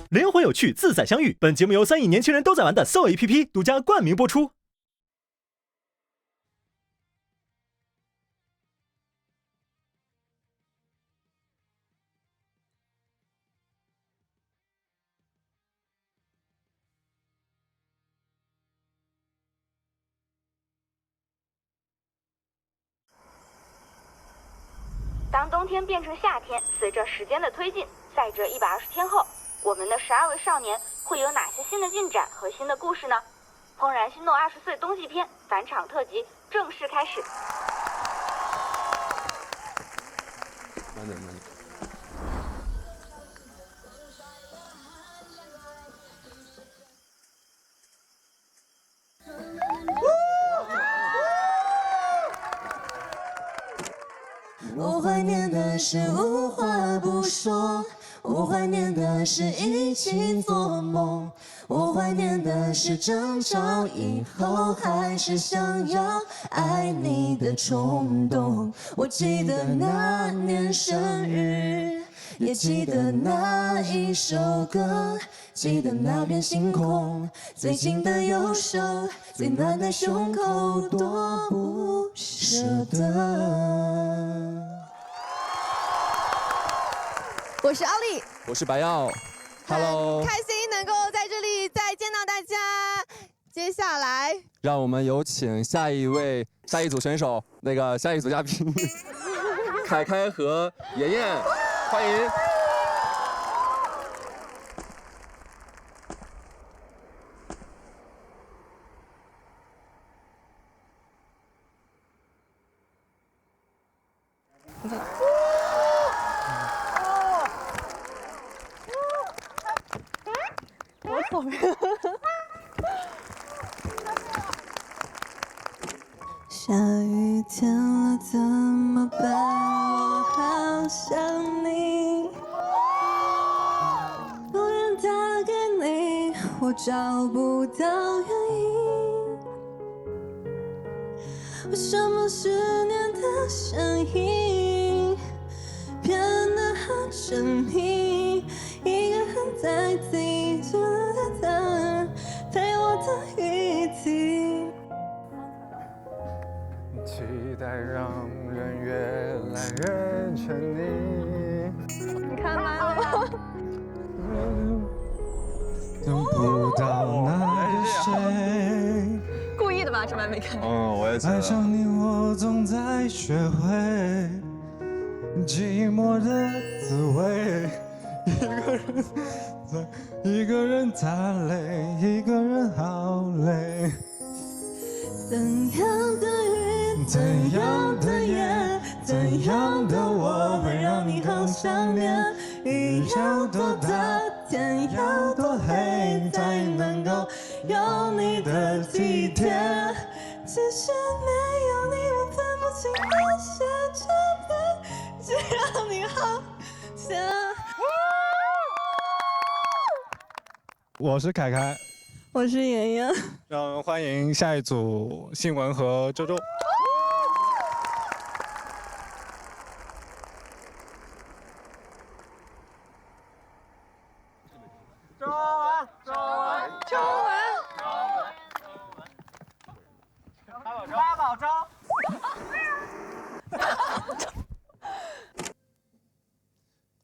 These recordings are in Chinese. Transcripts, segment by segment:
灵魂有趣，自在相遇。本节目由3亿年轻人都在玩的 SOUL APP 独家冠名播出。当冬天变成夏天，随着时间的推进，在这120天后，我们的12位少年会有哪些新的进展和新的故事呢？《怦然心动20岁冬季篇》返场特辑正式开始。慢点，慢点。我怀念的是无话不说，我怀念的是一起做梦，我怀念的是争吵以后还是想要爱你的冲动。我记得那年生日，也记得那一首歌，记得那片星空，最近的右手，最暖的胸口，多不舍得。我是奥利，我是白耀 ，Hello， 开心能够在这里再见到大家。接下来，让我们有请下一组选手，下一组嘉宾，凯凯和妍妍，欢迎。下雨天了怎么办？我好想你。突然打给你，我找不到原因。为什么思念的声音变得好神秘？一个人在记着他陪我的雨季。期待让人越来越沉溺。你看完了吗？等不到那个谁。故意的吧？这还没看。我也觉得。爱上你，我总在学会寂寞的滋味。一个人太累，一个人好累。怎样的雨，怎样的夜，怎样的我会让你好想念？雨要多大，天要多黑，才能够有你的体贴？只是没有你，我分不清那些差别，只要你好想。我是凯凯，我是妍妍，让我们欢迎下一组信文和周周。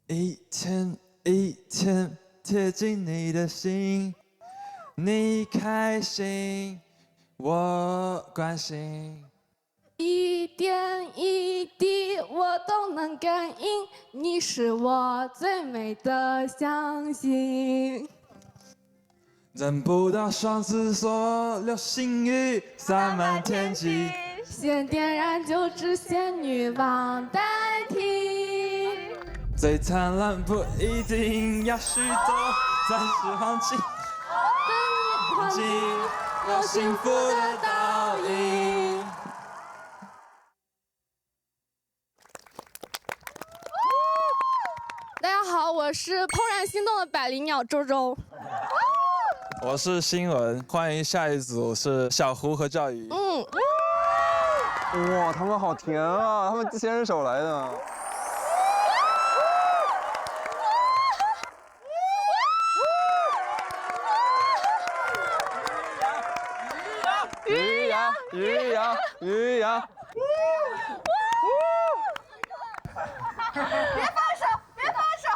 一天一天贴近你的心，你开心，我关心。一点一滴我都能感应，你是我最美的相信。等不到双子座流星雨洒满天际，先点燃就只仙女棒代替。最灿烂不一定要许多，暂时放弃，忘记有幸福的倒影。大家好，我是怦然心动的百灵鸟周周。我是新文，欢迎下一组是小胡和赵宇。哇，他们好甜啊！他们先人手来的。鱼呀鱼呀。别放手，别放手！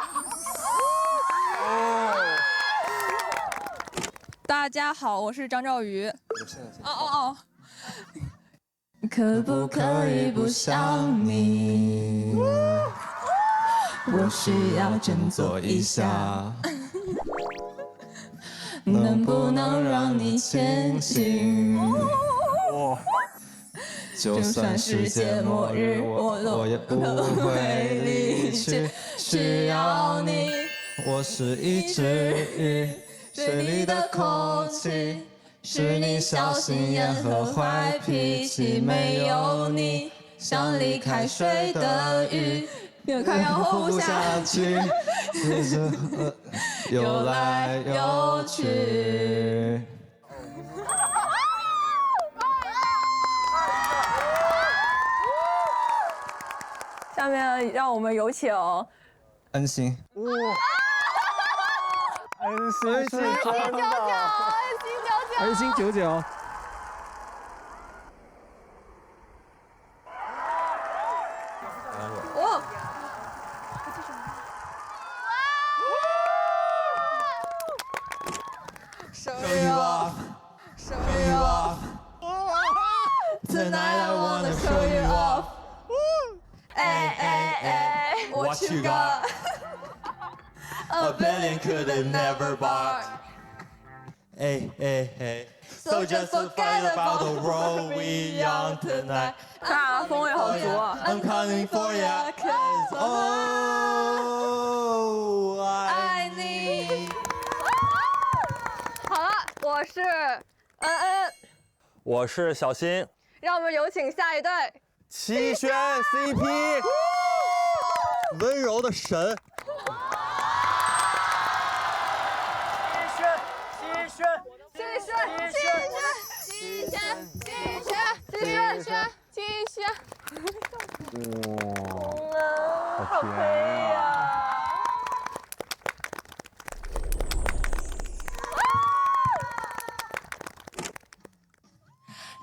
大家好，我是张兆宇。哦。可不可以不想你？我需要振作一下。能不能让你前行？就算世界末日，我也不会离去。需要你，我是一只鱼，水里的空气是你小心眼和坏脾气。没有你，像离开水的鱼，越看越活不下去，游来游去。下面让我们有请恩星。恩星99。Show you off, show you off. Tonight I wanna show you off. 哎 what you got? A billion couldn't never bark. So just forget about the road we on tonight. 啊，风味好足啊！ I'm coming for ya, cause oh, 爱你。好了，我是恩恩，我是小新，让我们有请下一对齐宣 CP， 温柔的神。好甜呀！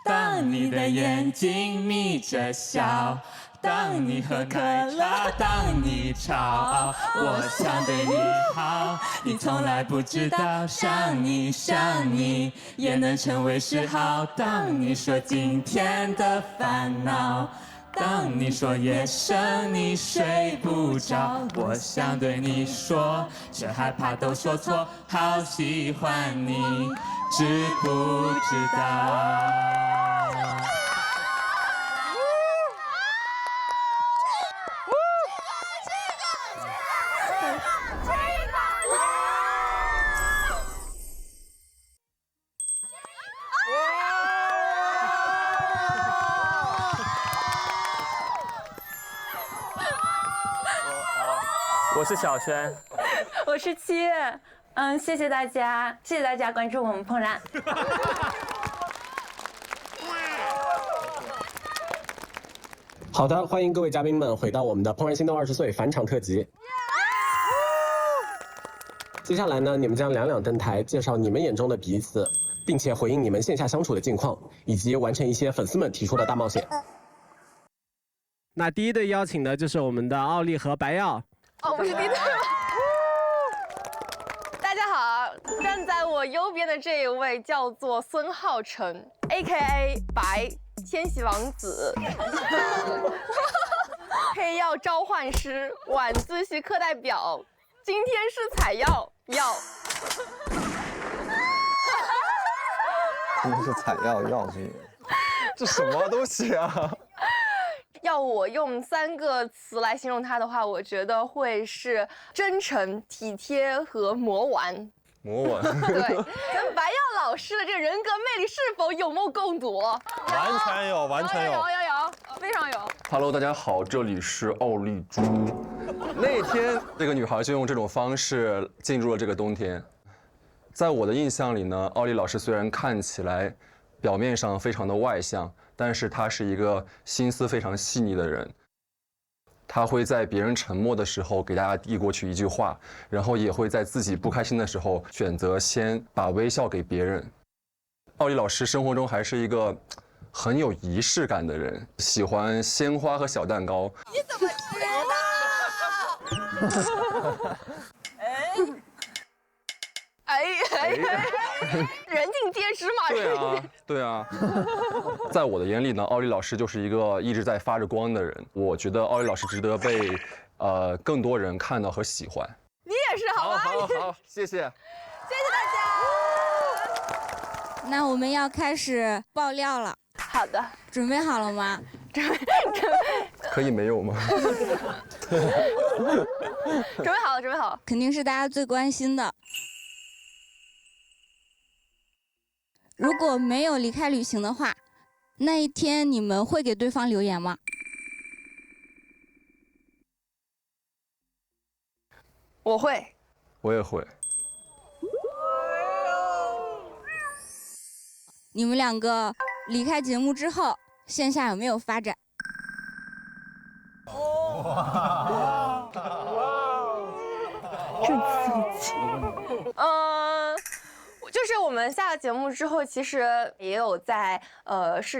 当你的眼睛眯着笑，当你喝奶茶，当你吵，我想对你好，你从来不知道，想你也能成为嗜好。当你说今天的烦恼，当你说夜深你睡不着，我想对你说，却害怕都说错，好喜欢你，知不知道？我是小轩，我是七月，谢谢大家，谢谢大家关注我们怦然。好的，欢迎各位嘉宾们回到我们的《怦然心动20岁》返场特辑。接下来呢，你们将两两登台，介绍你们眼中的彼此，并且回应你们线下相处的近况，以及完成一些粉丝们提出的大冒险。那第一对邀请的就是我们的奥利和白曜。哦，不是第一对吗？大家好，站在我右边的这一位叫做孙浩辰 ，A.K.A 白千禧王子，黑曜召唤师，晚自习课代表，今天是采药。今天是采药这什么东西啊？要我用3个词来形容他的话，我觉得会是真诚、体贴和魔丸。对，跟白曜老师的这个人格魅力是否有目共睹？完全有，非常有。Hello， 大家好，这里是奥利珠。那天这个女孩就用这种方式进入了这个冬天。在我的印象里呢，奥利老师虽然看起来表面上非常的外向，但是他是一个心思非常细腻的人。他会在别人沉默的时候给大家递过去一句话，然后也会在自己不开心的时候选择先把微笑给别人。奥利老师生活中还是一个很有仪式感的人，喜欢鲜花和小蛋糕。你怎么知道？人尽皆知嘛。对啊。在我的眼里呢，奥利老师就是一个一直在发着光的人。我觉得奥利老师值得被更多人看到和喜欢。你也是，好吧？好，谢谢。谢谢大家。那我们要开始爆料了。好的，准备好了吗？准备。可以没有吗？准备好了，准备好了。肯定是大家最关心的。如果没有离开旅行的话，那一天你们会给对方留言吗？我会。我也会。你们两个离开节目之后，线下有没有发展？这刺激。就是我们下了节目之后，其实也有在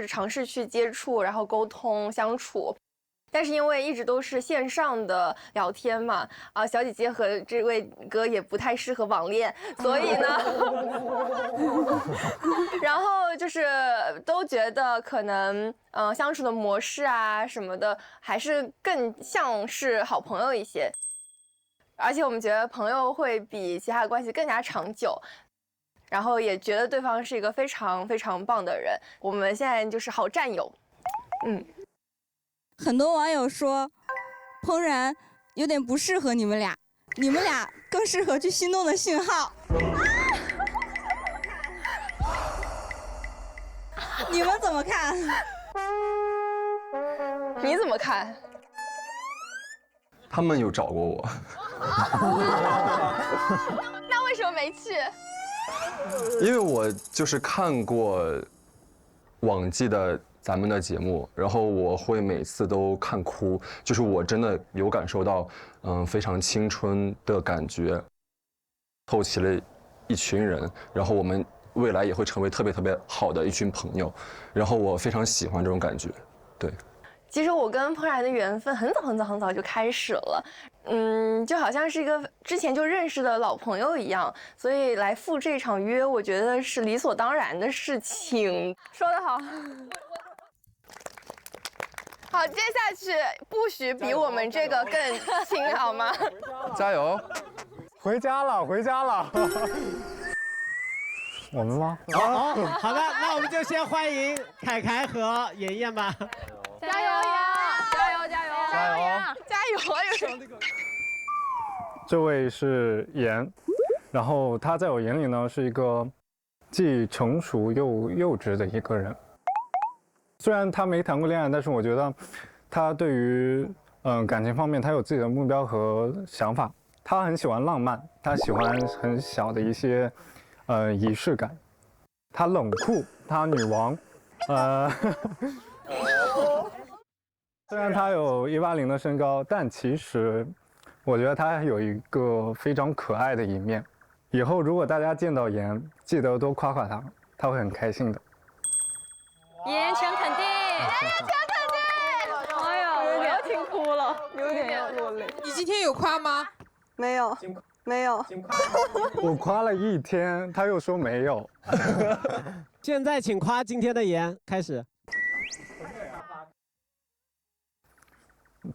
尝试去接触，然后沟通相处。但是因为一直都是线上的聊天嘛，小姐姐和这位哥也不太适合网恋，所以呢，然后就是都觉得可能相处的模式啊什么的，还是更像是好朋友一些。而且我们觉得朋友会比其他的关系更加长久，然后也觉得对方是一个非常非常棒的人。我们现在就是好战友，很多网友说，怦然有点不适合你们俩，你们俩更适合去心动的信号。你们怎么看？你怎么看？他们有找过我。那为什么没去？因为我就是看过往季的咱们的节目，然后我会每次都看哭，就是我真的有感受到，非常青春的感觉，凑齐了一群人，然后我们未来也会成为特别特别好的一群朋友，然后我非常喜欢这种感觉，对。其实我跟怦然的缘分很早很早很早就开始了，就好像是一个之前就认识的老朋友一样，所以来赴这场约，我觉得是理所当然的事情。说得好。好，接下去不许比我们这个更亲，好吗？加油！回家了，回家了。我们吗？好的，那我们就先欢迎凯凯和妍妍吧。加油呀！加油！加油！加油！加油！这位是妍，然后他在我眼里呢是一个既成熟又幼稚的一个人。虽然他没谈过恋爱，但是我觉得他对于感情方面他有自己的目标和想法。他很喜欢浪漫，他喜欢很小的一些仪式感。他冷酷，他女王，虽然他有180的身高，但其实我觉得他有一个非常可爱的一面。以后如果大家见到妍，记得多夸夸他，他会很开心的。妍全肯定，妍全肯定。哎呀，我要听哭了，有点要落泪。你今天有夸吗？没有，没有。我夸了1天，他又说没有。现在请夸今天的妍，开始。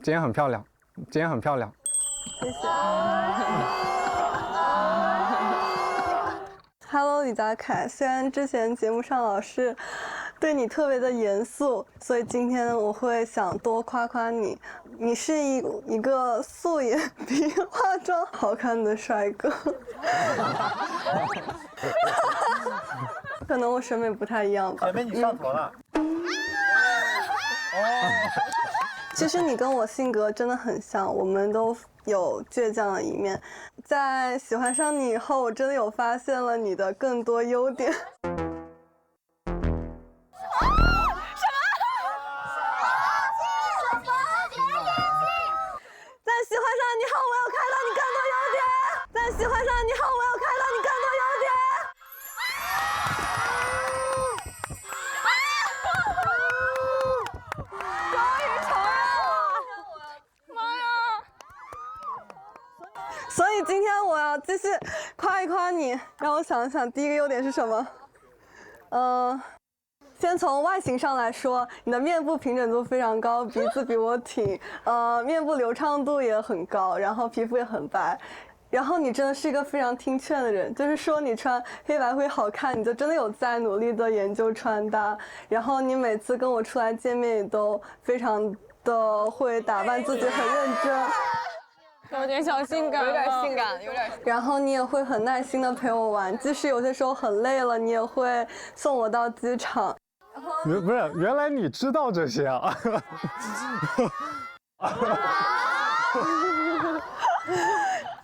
今天很漂亮，今天很漂亮。谢谢。Hello， 李佳凯。虽然之前节目上老是对你特别的严肃，所以今天我会想多夸夸你。你是一个素颜比化妆好看的帅哥。可能我审美不太一样吧。姐妹，你上头了。其实你跟我性格真的很像，我们都有倔强的一面。在喜欢上你以后，我真的有发现了你的更多优点。什么？在喜欢上你后，我有看到你更多优点。在喜欢上你后，我有看到你更多优点。所以今天我要继续夸一夸你，让我想一想，第一个优点是什么？先从外形上来说，你的面部平整度非常高，鼻子比我挺，面部流畅度也很高，然后皮肤也很白。然后你真的是一个非常听劝的人，就是说你穿黑白灰好看，你就真的有在努力的研究穿搭。然后你每次跟我出来见面也都非常的会打扮自己，很认真。有点小性感，有点性感，有点。然后你也会很耐心的陪我玩，即使有些时候很累了，你也会送我到机场。不是，原来你知道这些啊！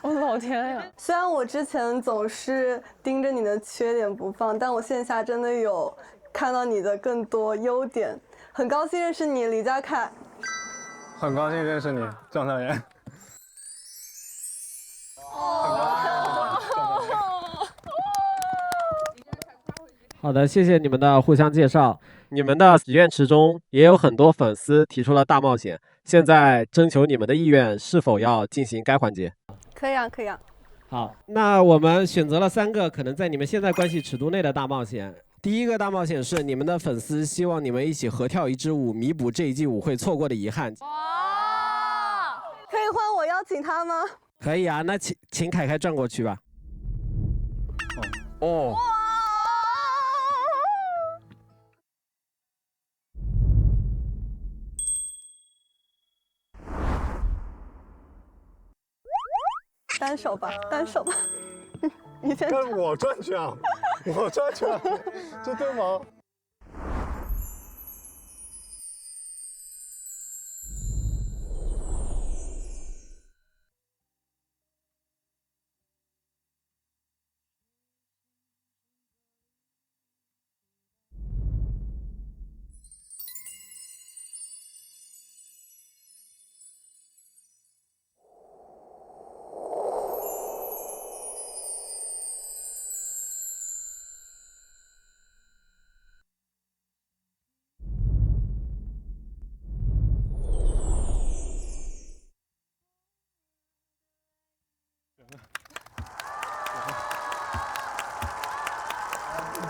我老天呀！虽然我之前总是盯着你的缺点不放，但我线下真的有看到你的更多优点。很高兴认识你，李佳凯。很高兴认识你，张小妍。好的，谢谢你们的互相介绍。你们的许愿池中也有很多粉丝提出了大冒险，现在征求你们的意愿，是否要进行该环节？可以啊，可以啊。好，那我们选择了3个可能在你们现在关系尺度内的大冒险。第一个大冒险是你们的粉丝希望你们一起合跳一支舞，弥补这一季舞会错过的遗憾。可以换我邀请他吗？可以啊，那请凯凯转过去吧。哦。单手吧，单手吧。你先。跟我转圈，我转圈，这对吗？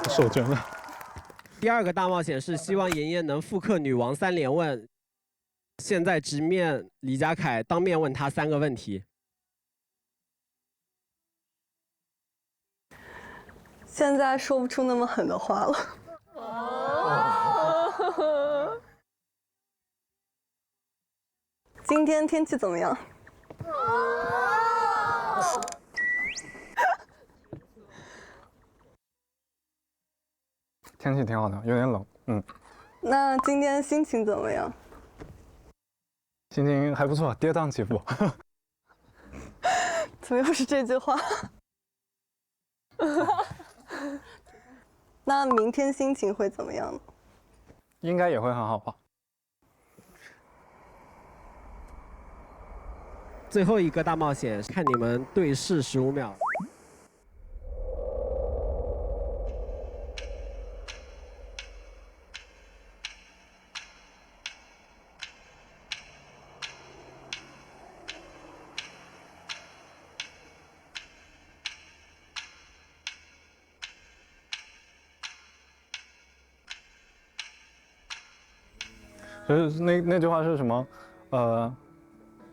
手真的。第2个大冒险是希望妍妍能复刻女王3连问，现在直面李佳凯，当面问他3个问题。现在说不出那么狠的话了。今天天气怎么样？天气挺好的，有点冷，那今天心情怎么样？心情还不错，跌宕起伏。怎么又是这句话？那明天心情会怎么样呢？应该也会很好吧。最后一个大冒险，看你们对视15秒。就是那句话是什么？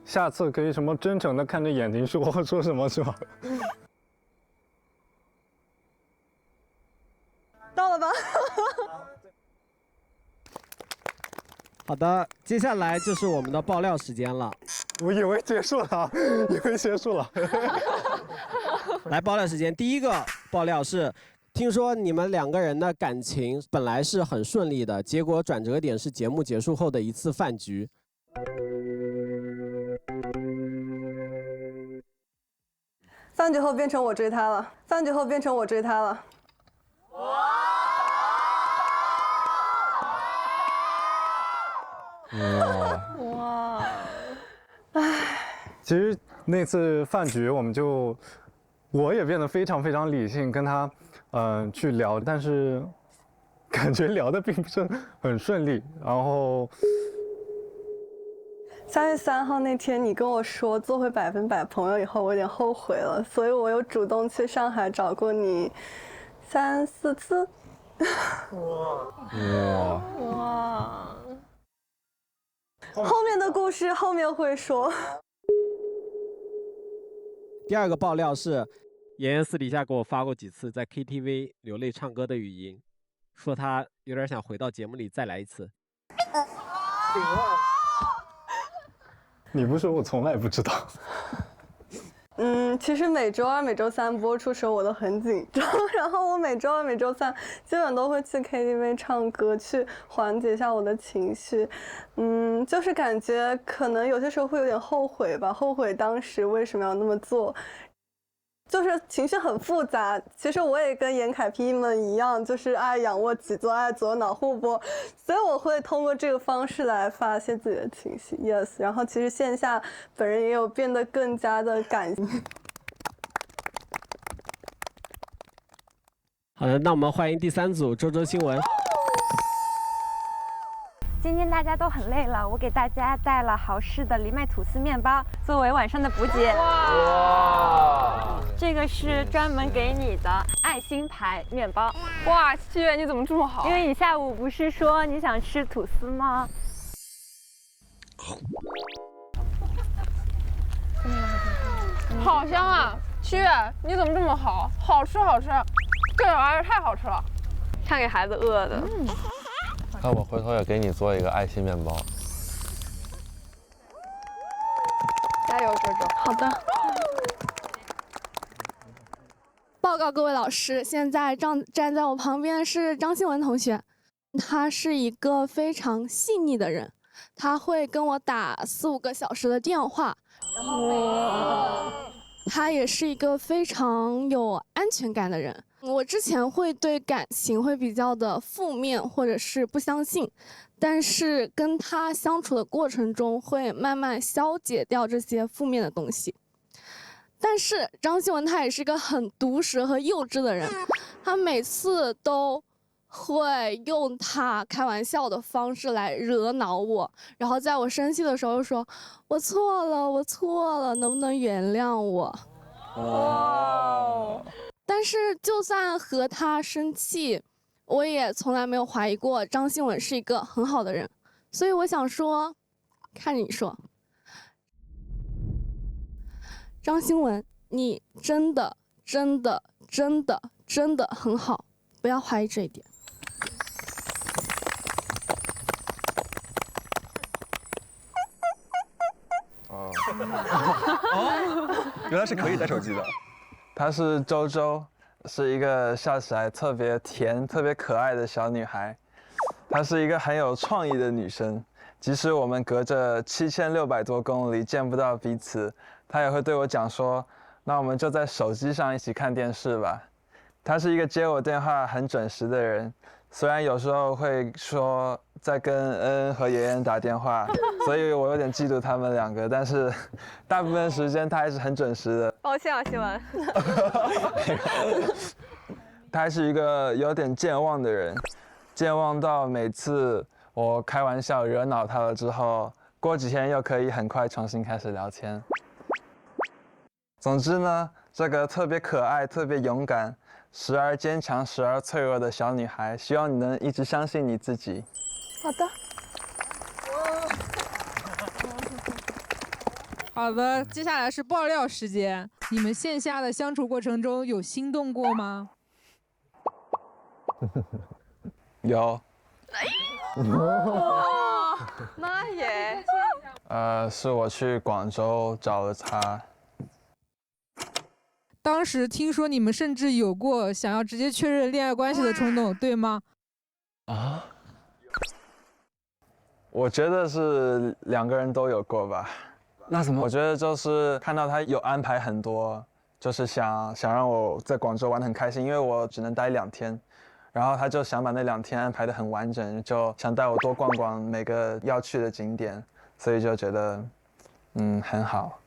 下次可以什么真诚的看着眼睛说什么是吧？到了吧？好的，接下来就是我们的爆料时间了。我以为结束了，以为结束了。来，爆料时间，第一个爆料是。听说你们2个人的感情本来是很顺利的，结果转折点是节目结束后的一次饭局。饭局后变成我追他了，饭局后变成我追他了。哇！唉，其实那次饭局我也变得非常非常理性，跟他去聊，但是感觉聊的并不是很顺利。然后3月3号那天，你跟我说做回100%朋友以后，我有点后悔了，所以我有主动去上海找过你3、4次。哇！后面的故事后面会说。第二个爆料是，妍妍私底下给我发过几次在 KTV 流泪唱歌的语音，说她有点想回到节目里再来一次。你不说我从来不知道。其实每周2、每周3播出时候我都很紧张，然后我每周2、每周3基本都会去 KTV 唱歌，去缓解一下我的情绪。就是感觉可能有些时候会有点后悔吧，后悔当时为什么要那么做。就是情绪很复杂，其实我也跟严凯 P 们一样，就是爱仰卧起坐，爱左脑互搏，所以我会通过这个方式来发泄自己的情绪。Yes， 然后其实线下本人也有变得更加的感性。好的，那我们欢迎第3组周周新闻。今天大家都很累了，我给大家带了豪氏的藜麦吐司面包作为晚上的补给。哇！这个是专门给你的爱心牌面包。哇，七月你怎么这么好？因为你下午不是说你想吃吐司吗？好香啊！七月你怎么这么好？好吃好吃，这玩意儿太好吃了。看给孩子饿的。那我回头也给你做一个爱心面包。加油，周周。好的。报告各位老师，现在站在我旁边的是张新文同学，他是一个非常细腻的人，他会跟我打4、5个小时的电话，然后他也是一个非常有安全感的人。我之前会对感情会比较的负面，或者是不相信，但是跟他相处的过程中，会慢慢消解掉这些负面的东西。但是张新文他也是个很毒舌和幼稚的人，他每次都会用他开玩笑的方式来惹恼我，然后在我生气的时候又说：“我错了，我错了，能不能原谅我？”哇！但是就算和他生气，我也从来没有怀疑过张新文是一个很好的人，所以我想说，看你说，张新文，你真的很好，不要怀疑这一点。哦，原来是可以带手机的。她是周周，是一个笑起来特别甜、特别可爱的小女孩。她是一个很有创意的女生，即使我们隔着7600多公里见不到彼此，她也会对我讲说：“那我们就在手机上一起看电视吧。”她是一个接我电话很准时的人，虽然有时候会说在跟恩恩和妍妍打电话，所以我有点嫉妒他们2个，但是大部分时间她还是很准时的。抱歉啊，新闻。她还是一个有点健忘的人，健忘到每次我开玩笑惹恼她了之后，过几天又可以很快重新开始聊天。总之呢，这个特别可爱、特别勇敢、时而坚强、时而脆弱的小女孩，希望你能一直相信你自己。好的。好的，接下来是爆料时间。你们线下的相处过程中有心动过吗？有。妈耶！是我去广州找了他。当时听说你们甚至有过想要直接确认恋爱关系的冲动，对吗？啊？我觉得是2个人都有过吧。那怎么？我觉得就是看到他有安排很多，就是想让我在广州玩得很开心，因为我只能待2天，然后他就想把那2天安排得很完整，就想带我多逛逛每个要去的景点，所以就觉得很好。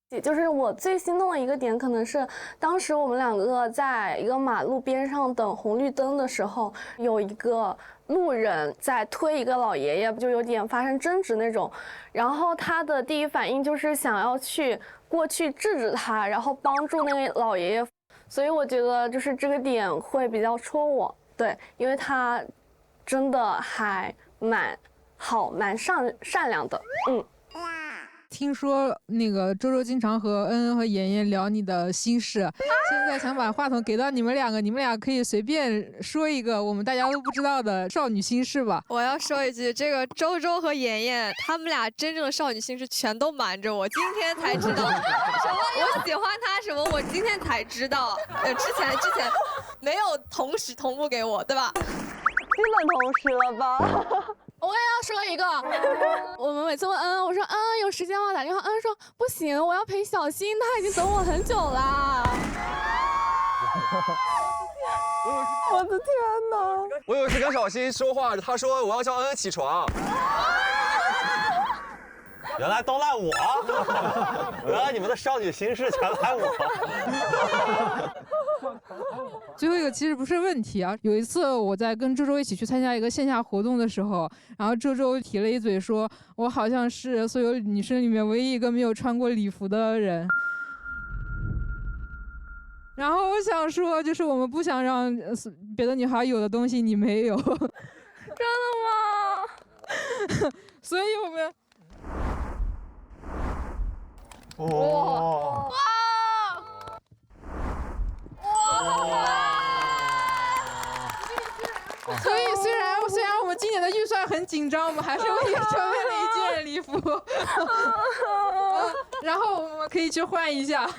就是我最心动的一个点，可能是当时我们两个在一个马路边上等红绿灯的时候，有一个路人在推一个老爷爷，就有点发生争执那种。然后他的第一反应就是想要过去制止他，然后帮助那个老爷爷。所以我觉得就是这个点会比较戳我，对，因为他真的还蛮善良的，听说那个周周经常和恩恩和妍妍聊你的心事，现在想把话筒给到你们两个，你们俩可以随便说一个我们大家都不知道的少女心事吧。我要说一句，这个周周和妍妍他们俩真正的少女心事全都瞒着我，今天才知道什么我喜欢他什么，我今天才知道，之前没有同时同步给我，对吧？基本同时了吧？我也要说一个，我们每次问恩恩，我说恩恩有时间吗？打电话，恩恩说不行，我要陪小新，他已经等我很久啦。我的天哪！我有一次跟小新说话，他说我要叫恩恩起床。原来都赖我，原来你们的少女心事全赖我。最后一个其实不是问题啊，有一次我在跟周周一起去参加一个线下活动的时候，然后周周提了一嘴说，我好像是所有女生里面唯一一个没有穿过礼服的人。然后我想说，就是我们不想让别的女孩有的东西你没有。真的吗？所以我们。哇！所以虽然我们今年的预算很紧张，我们还是为你准备了一件礼服，然后我们可以去换一下，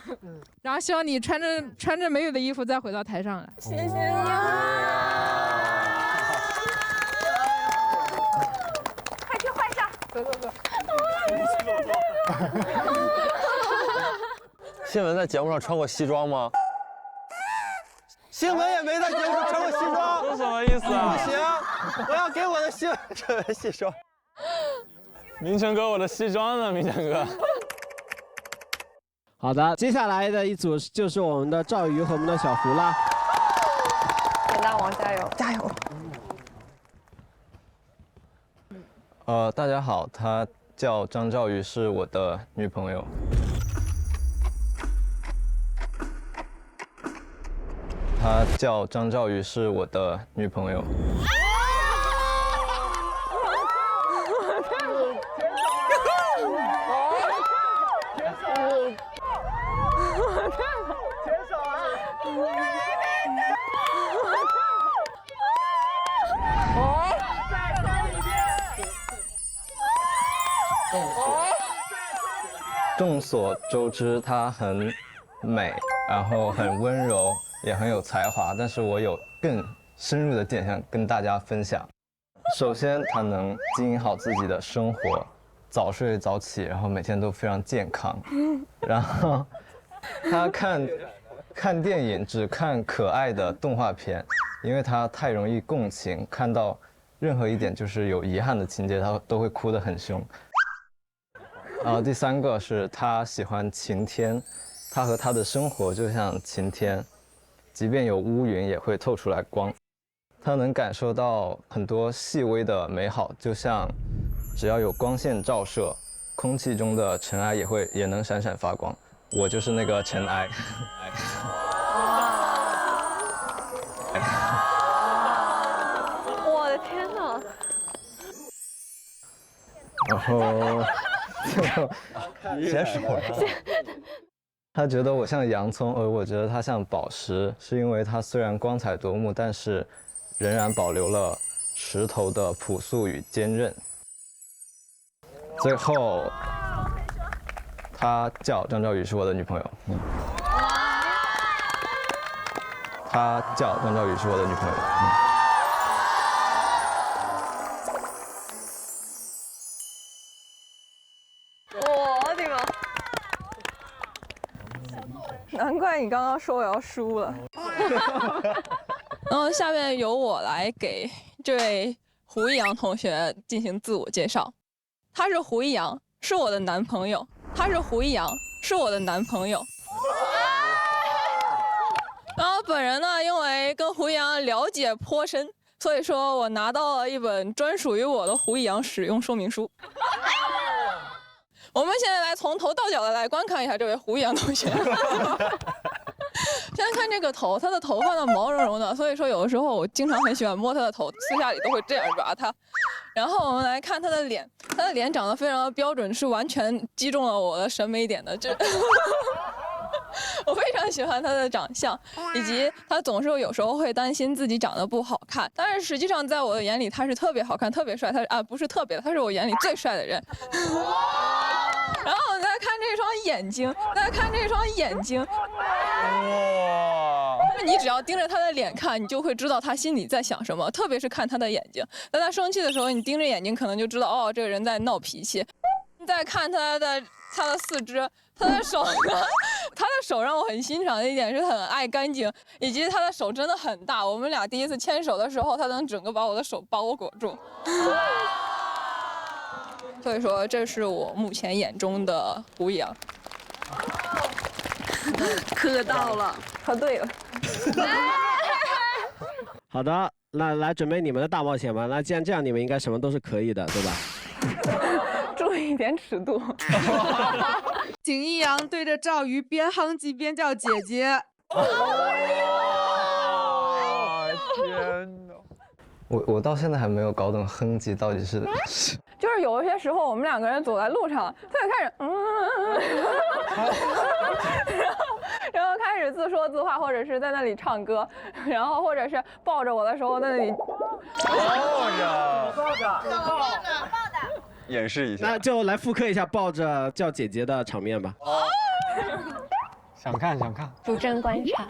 然后希望你穿着美美的衣服再回到台上来。谢谢你啊！快去换上。走。新闻在节目上穿过西装吗？新闻也没在节目上穿过西装，这什么意思啊？不行，我要给我的新闻准备西装。明成哥，我的西装呢？明成哥。好的，接下来的一组就是我们的赵瑜和我们的小胡啦。简大王加油！加油！大家好，她叫张兆瑜，是我的女朋友。她叫张兆瑜，是我的女朋友。众所周知，她很美，然后很温柔，也很有才华。但是我有更深入的点想跟大家分享。首先，她能经营好自己的生活，早睡早起，然后每天都非常健康。然后，她看电影只看可爱的动画片，因为她太容易共情，看到任何一点就是有遗憾的情节，她都会哭得很凶。第三个是他喜欢晴天，他和他的生活就像晴天，即便有乌云也会透出来光。他能感受到很多细微的美好，就像只要有光线照射，空气中的尘埃也能闪闪发光。我就是那个尘埃。我的天哪！然后。先手了。他觉得我像洋葱，而我觉得他像宝石，是因为它虽然光彩夺目，但是仍然保留了石头的朴素与坚韧。最后，她叫张兆瑜，是我的女朋友。她叫张兆瑜，是我的女朋友。我的妈！难怪你刚刚说我要输了。然后下面由我来给这位胡一阳同学进行自我介绍。他是胡一阳，是我的男朋友。他是胡一阳，是我的男朋友。然后本人呢，因为跟胡一阳了解颇深，所以说我拿到了一本专属于我的胡一阳使用说明书。我们现在来从头到脚的来观看一下这位胡一阳同学。先看这个头，他的头发呢毛茸茸的，所以说有的时候我经常很喜欢摸他的头，私下里都会这样抓他。然后我们来看他的脸，他的脸长得非常的标准，是完全击中了我的审美点的。这我非常喜欢他的长相，以及他总是有时候会担心自己长得不好看，但是实际上在我的眼里他是特别好看、特别帅，不是特别，他是我眼里最帅的人。然后我再看这双眼睛，哇！你只要盯着他的脸看，你就会知道他心里在想什么，特别是看他的眼睛。当他生气的时候，你盯着眼睛，可能就知道哦，这个人在闹脾气。再看他的四肢，他的手让我很欣赏的一点是很爱干净，以及他的手真的很大。我们俩第一次牵手的时候，他能整个把我的手包裹住。所以说，这是我目前眼中的胡一阳。磕到了，磕对了。好的，那来准备你们的大冒险吧。那既然这样，你们应该什么都是可以的，对吧？注意一点尺度。请一阳对着赵瑜边哼唧边叫姐姐。天哪！我到现在还没有搞懂哼唧到底是。就是有一些时候，我们两个人走在路上，他就开始然后开始自说自话，或者是在那里唱歌，然后或者是抱着我的时候在那里抱着，演示一下，那就来复刻一下抱着叫姐姐的场面吧。想看。主帧观察。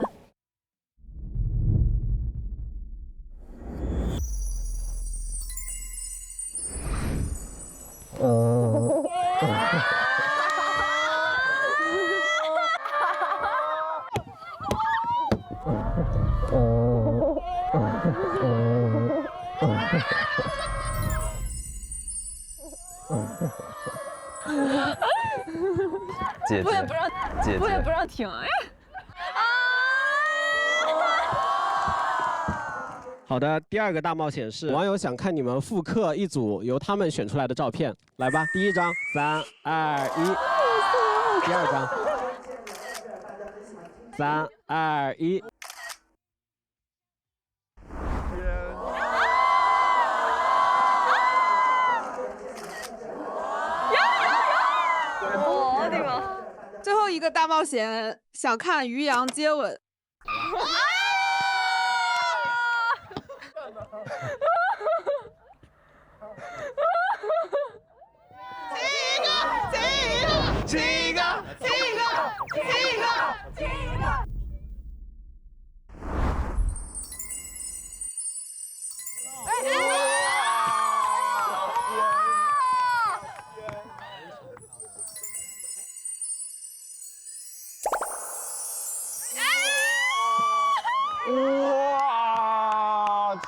姐姐，不也不让停哎。好的，第二个大冒险是网友想看你们复刻一组由他们选出来的照片，来吧，第一张，3、2、1，第二张，3、2、1。我的妈！最后一个大冒险，想看于洋接吻。哇！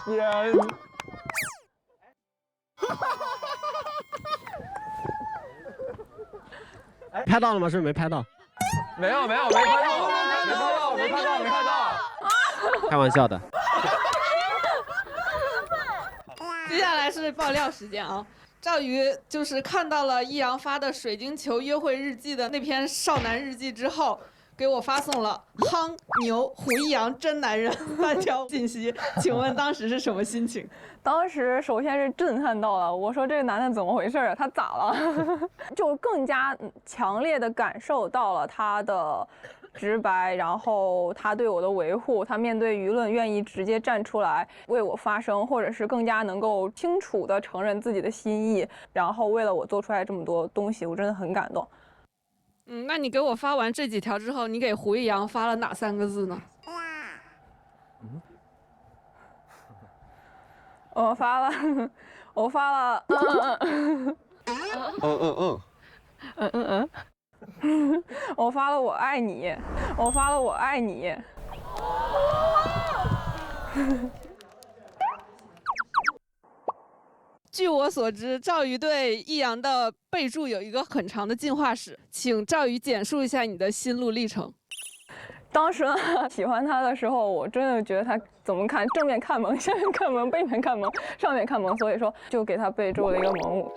天！拍到了吗？是不是没拍到？没拍到。开玩笑的。接下来是爆料时间啊！赵瑜就是看到了易阳发的《水晶球约会日记》的那篇少男日记之后，给我发送了“夯牛胡一阳真男人”3条信息。请问当时是什么心情？当时首先是震撼到了，我说这个男的怎么回事啊？他咋了？就更加强烈的感受到了他的直白，然后他对我的维护，他面对舆论愿意直接站出来为我发声，或者是更加能够清楚地承认自己的心意，然后为了我做出来这么多东西，我真的很感动。那你给我发完这几条之后，你给胡一阳发了哪3个字呢？我发了我发了我爱你，我发了我爱你。据我所知，赵瑜对易阳的备注有一个很长的进化史，请赵瑜简述一下你的心路历程。当时呢，喜欢他的时候，我真的觉得他怎么看，正面看萌，下面看萌，背面看萌，上面看萌，所以说就给他备注了一个萌物。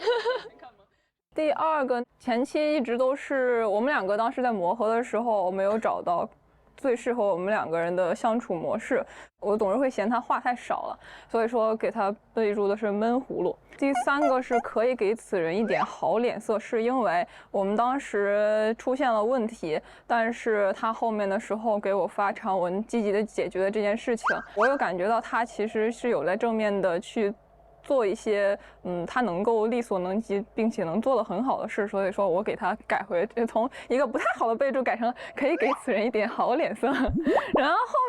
第二个，前期一直都是我们两个当时在磨合的时候没有找到最适合我们两个人的相处模式，我总是会嫌他话太少了，所以说给他备注的是闷葫芦。第三个是可以给此人一点好脸色，是因为我们当时出现了问题，但是他后面的时候给我发长文，积极的解决了这件事情，我有感觉到他其实是有在正面的去做一些他能够力所能及并且能做得很好的事，所以说我给他改回从一个不太好的备注改成可以给此人一点好脸色。然后后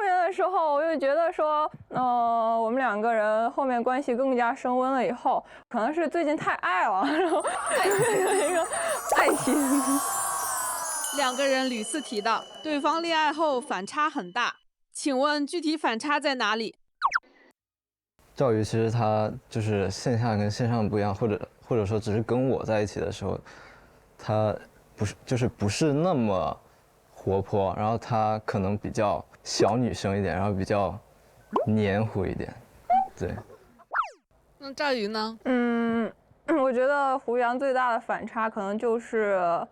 面的时候我又觉得说我们两个人后面关系更加升温了以后，可能是最近太爱了，然后有一个爱情。两个人屡次提到对方恋爱后反差很大，请问具体反差在哪里？赵瑜其实他就是线下跟线上不一样，或者说只是跟我在一起的时候，他不是那么活泼，然后他可能比较小女生一点，然后比较黏糊一点，对。那赵瑜呢？我觉得胡杨最大的反差可能就是，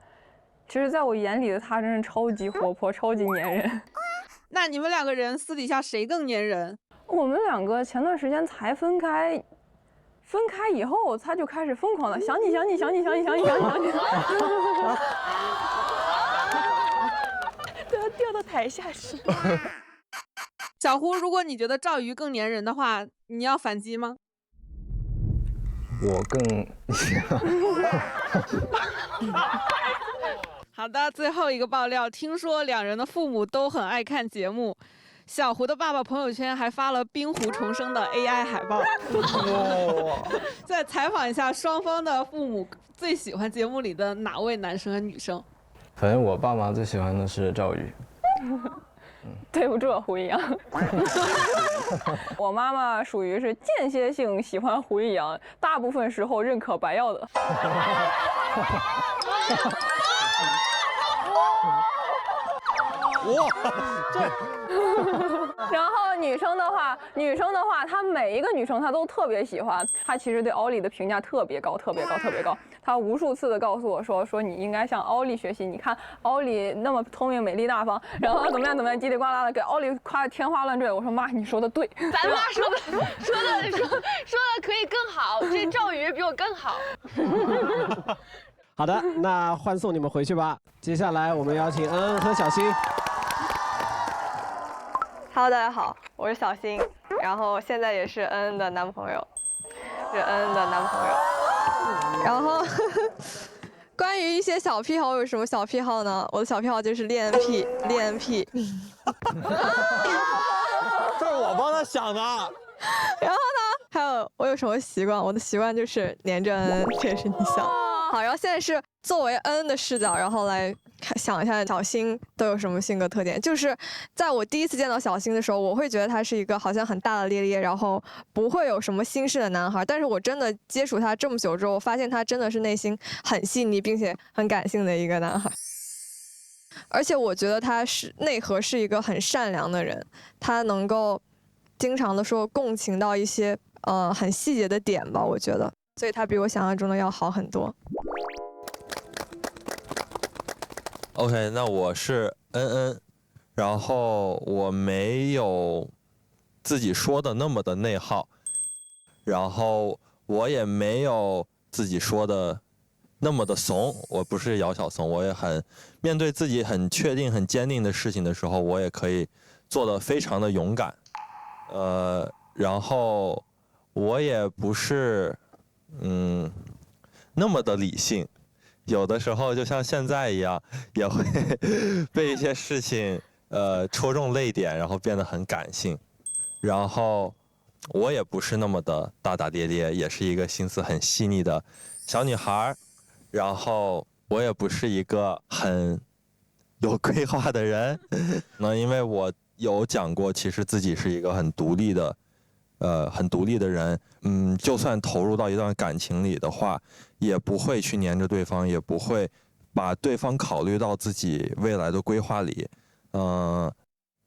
其实在我眼里的他真是超级活泼，超级粘人。那你们两个人私底下谁更粘人？我们两个前段时间才分开以后，他就开始疯狂的想你，都要掉到台下去。小胡，如果你觉得赵瑜更粘人的话，你要反击吗？我更好的，最后一个爆料，听说两人的父母都很爱看节目。小胡的爸爸朋友圈还发了冰湖重生的 AI 海报。再采访一下双方的父母，最喜欢节目里的哪位男生和女生？反正我爸妈最喜欢的是赵瑜。对不住了，胡一阳。我妈妈属于是间歇性喜欢胡一阳，大部分时候认可白曜的。哇，这。然后女生的话，她每一个女生她都特别喜欢。她其实对奥利的评价特别高。她无数次的告诉我说你应该向奥利学习。你看奥利那么聪明、美丽、大方，然后怎么样，叽里呱啦的给奥利夸得天花乱坠。我说妈，你说的对。咱妈说的可以更好，这赵瑜比我更好。好的，那欢送你们回去吧。接下来我们邀请恩恩和小新。Hello， 大家好，我是小新，然后现在也是恩恩的男朋友，然后关于一些小癖好，我有什么小癖好呢？我的小癖好就是恋屁。这是我帮他想的。然后呢，还有我有什么习惯？我的习惯就是黏着恩恩，这也是你想。好，然后现在是作为恩恩的视角，然后来想一下小新都有什么性格特点。就是在我第一次见到小新的时候，我会觉得他是一个好像很大大咧咧，然后不会有什么心事的男孩。但是我真的接触他这么久之后，我发现他真的是内心很细腻并且很感性的一个男孩。而且我觉得他是内核是一个很善良的人，他能够经常的说共情到一些很细节的点吧，我觉得，所以他比我想象中的要好很多。OK， 那我是恩恩，然后我没有自己说的那么的内耗，然后我也没有自己说的那么的怂，我不是姚晓松，我也很面对自己很确定、很坚定的事情的时候，我也可以做得非常的勇敢，然后我也不是那么的理性。有的时候就像现在一样，也会被一些事情戳中泪点，然后变得很感性。然后我也不是那么的大大咧咧，也是一个心思很细腻的小女孩。然后我也不是一个很有规划的人。那因为我有讲过，其实自己是一个很独立的很独立的人，就算投入到一段感情里的话，也不会去黏着对方，也不会把对方考虑到自己未来的规划里。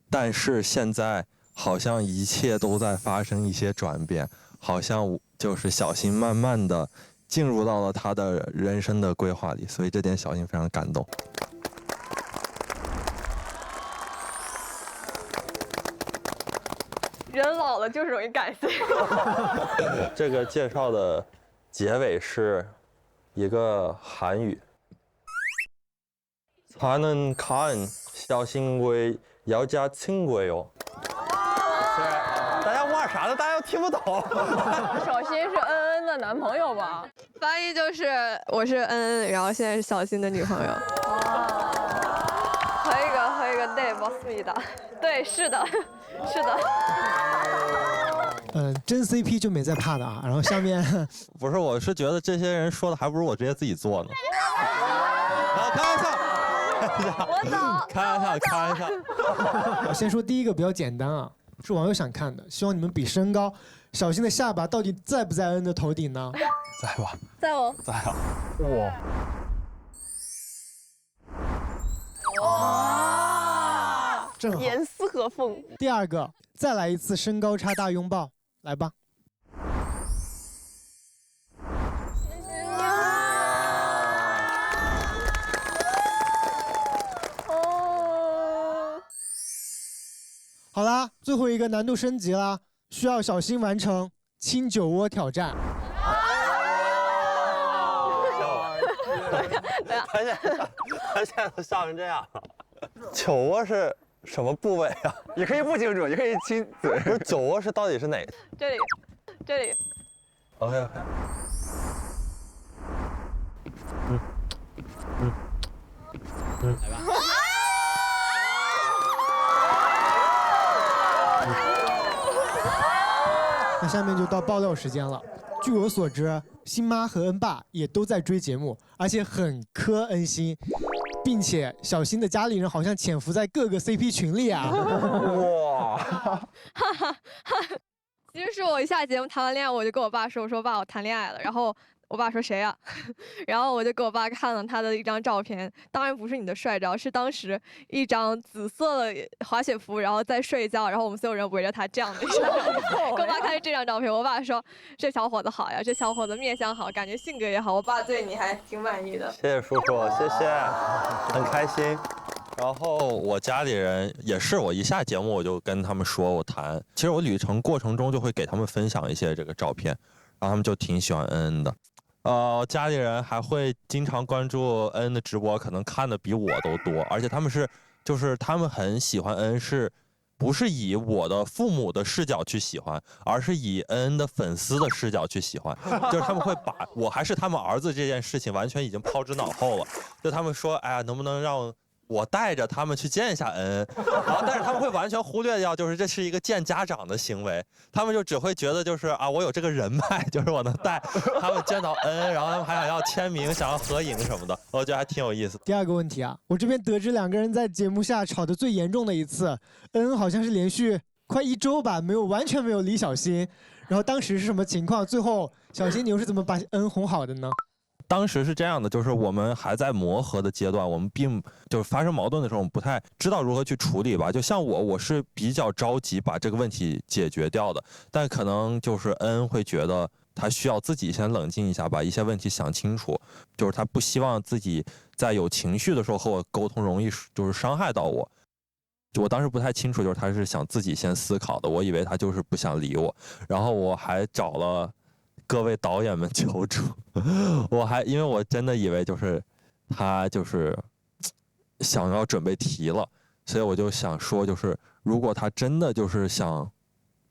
但是现在好像一切都在发生一些转变，好像就是小新慢慢的进入到了他的人生的规划里，所以这点小新非常感动。人老了就是容易感性。这个介绍的结尾是一个韩语。저는看小新贵要加亲贵哟。大家骂啥呢？大家又听不懂。小新是恩恩的男朋友吧？翻译就是我是恩恩，然后现在是小新的女朋友。和一个对，맞습니다。对，是的，是的。真 CP 就没在怕的啊。然后下面不是，我是觉得这些人说的还不如我直接自己做呢。开玩笑。我走。开玩笑，开玩笑。我先说第一个比较简单啊，是网友想看的，希望你们比身高。小新的下巴到底在不在恩的头顶呢？在吧。在哦。在啊。哇！正好。严丝合缝。第二个，再来一次身高差大拥抱，来吧。好啦，最后一个难度升级啦，需要小新完成亲酒窝挑战。他现在都笑成这样了。酒窝是什么部位啊？也可以不清楚，也可以亲嘴。不是酒窝是到底是哪个？这里，这里。OK。来吧。那下面就到爆料时间了。据我所知，新妈和恩爸也都在追节目，而且很磕恩星，并且小新的家里人好像潜伏在各个 CP 群里啊。哇！其实是我一下节目谈完恋爱，我就跟我爸说：“我说爸，我谈恋爱了。”然后我爸说：“谁呀？”然后我就给我爸看了他的一张照片，当然不是你的帅照，是当时一张紫色的滑雪服，然后在睡觉，然后我们所有人围着他这样的一张照片。给我爸看这张照片，我爸说：“这小伙子好呀，这小伙子面相好，感觉性格也好。”我爸对你还挺满意的。谢谢叔叔，谢谢，很开心。然后我家里人也是，我一下节目我就跟他们说我谈。其实我旅程过程中就会给他们分享一些这个照片，然后他们就挺喜欢恩恩的。家里人还会经常关注恩恩的直播，可能看的比我都多，而且他们是就是他们很喜欢恩恩，是不是以我的父母的视角去喜欢，而是以恩恩的粉丝的视角去喜欢，就是他们会把我还是他们儿子这件事情完全已经抛之脑后了，就他们说，哎呀，能不能让我带着他们去见一下恩恩，然后但是他们会完全忽略掉，就是这是一个见家长的行为，他们就只会觉得就是啊，我有这个人脉，就是我能带他们见到恩恩，然后他们还想要签名，想要合影什么的，我觉得还挺有意思的。第二个问题啊，我这边得知两个人在节目下吵得最严重的一次，恩恩好像是连续快1周吧，完全没有理小新，然后当时是什么情况？最后小新你又是怎么把恩恩哄好的呢？当时是这样的，就是我们还在磨合的阶段，我们并就是发生矛盾的时候，我们不太知道如何去处理吧。就像我是比较着急把这个问题解决掉的，但可能就是恩会觉得他需要自己先冷静一下，把一些问题想清楚，就是他不希望自己在有情绪的时候和我沟通容易就是伤害到我。我当时不太清楚，就是他是想自己先思考的，我以为他就是不想理我，然后我还找了各位导演们求助，因为我真的以为就是他就是想要准备提了，所以我就想说，就是如果他真的就是想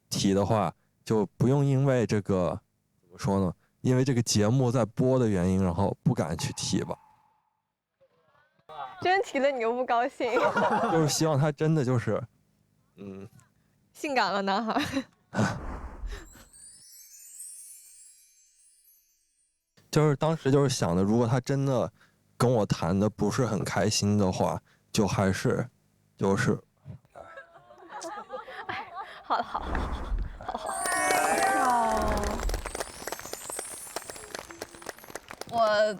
提的话，就不用因为这个怎么说呢？因为这个节目在播的原因，然后不敢去提吧。真提了你又不高兴，就是希望他真的就是性感了男孩。就是当时就是想的，如果他真的跟我谈的不是很开心的话，就还是就是好了好了好了好了。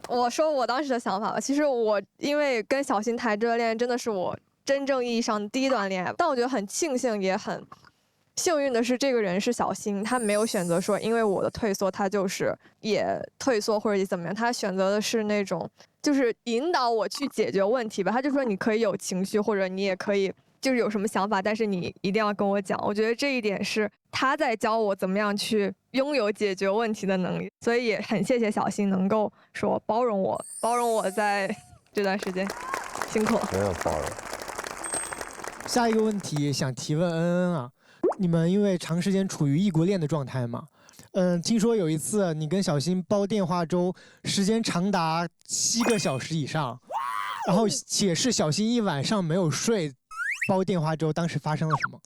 我说我当时的想法吧，其实我因为跟小新谈这个恋爱，真的是我真正意义上的第一段恋爱，但我觉得很庆幸，也很幸运的是，这个人是小新，他没有选择说因为我的退缩，他就是也退缩或者怎么样，他选择的是那种就是引导我去解决问题吧。他就说你可以有情绪，或者你也可以就是有什么想法，但是你一定要跟我讲。我觉得这一点是他在教我怎么样去拥有解决问题的能力，所以也很谢谢小新能够说包容我在这段时间辛苦了。没有包容。下一个问题想提问恩恩啊，你们因为长时间处于异国恋的状态嘛，听说有一次你跟小新煲电话粥，时间长达7个小时以上，然后且是小新一晚上没有睡，煲电话粥，当时发生了什么？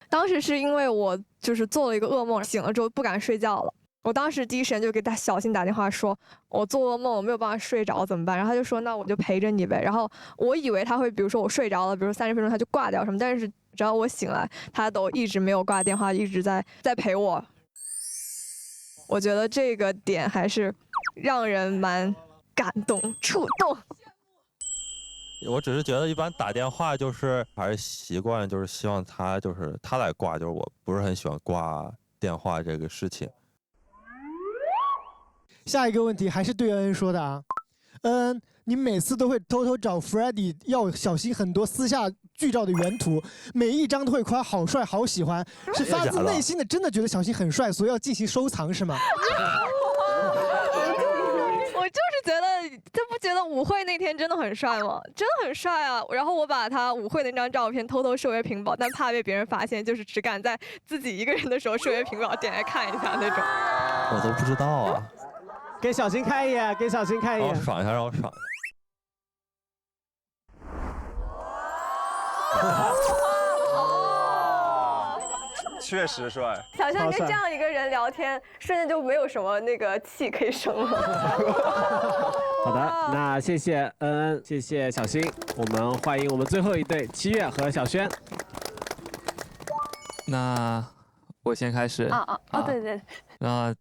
当时是因为我就是做了一个噩梦，醒了之后不敢睡觉了。我当时第一时间就给小新打电话说，我做噩梦，我没有办法睡着怎么办？然后他就说，那我就陪着你呗。然后我以为他会，比如说我睡着了，比如30分钟他就挂掉什么，但是只要我醒来，他都一直没有挂电话，一直在陪我。我觉得这个点还是让人蛮感动、触动。我只是觉得一般打电话就是还是习惯，就是希望他来挂，就是我不是很喜欢挂电话这个事情。下一个问题还是对恩恩说的啊，你每次都会偷偷找 Freddy 要小新很多私下剧照的原图，每一张都会夸好帅好喜欢，是发自内心的真的觉得小新很帅，所以要进行收藏是吗？我就是觉得，他不觉得舞会那天真的很帅吗？真的很帅啊！然后我把他舞会的那张照片偷偷设为屏保，但怕被别人发现，就是只敢在自己一个人的时候设为屏保，点来看一下那种。我都不知道啊。给小新看一眼，给小新看一眼。让我爽一下，让我爽一下。确实帅。小象跟这样一个人聊天，瞬间就没有什么那个气可以生了。好的，那谢谢恩恩，谢谢小新，我们欢迎我们最后一对7月和小轩。那我先开始。对对。那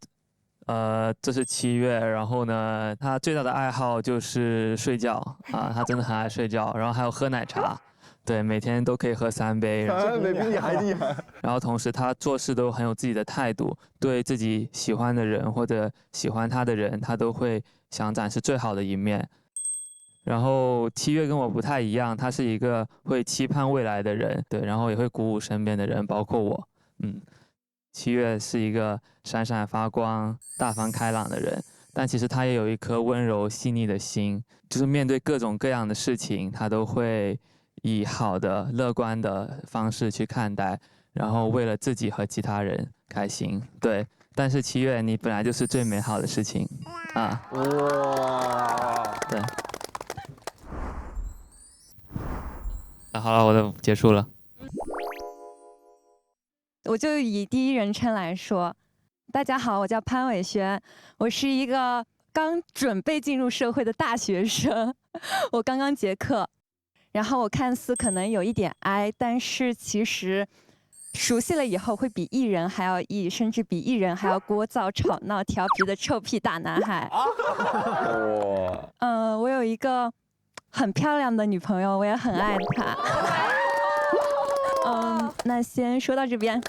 这是7月，然后呢，他最大的爱好就是睡觉啊，他真的很爱睡觉，然后还有喝奶茶。对，每天都可以喝3杯，比你还厉害。然后同时他做事都很有自己的态度，对自己喜欢的人或者喜欢他的人，他都会想展示最好的一面。然后7月跟我不太一样，他是一个会期盼未来的人，对，然后也会鼓舞身边的人，包括我。7月是一个闪闪发光、大方开朗的人，但其实他也有一颗温柔细腻的心，就是面对各种各样的事情，他都会以好的、乐观的方式去看待，然后为了自己和其他人开心。对，但是7月你本来就是最美好的事情啊！哇！对。那好了，我的结束了。我就以第一人称来说，大家好，我叫潘伟轩，我是一个刚准备进入社会的大学生，我刚刚结课。然后我看似可能有一点哀，但是其实熟悉了以后会比艺人还要艺，甚至比艺人还要聒噪、吵闹、调皮的臭屁大男孩。我有一个很漂亮的女朋友，我也很爱她。那先说到这边。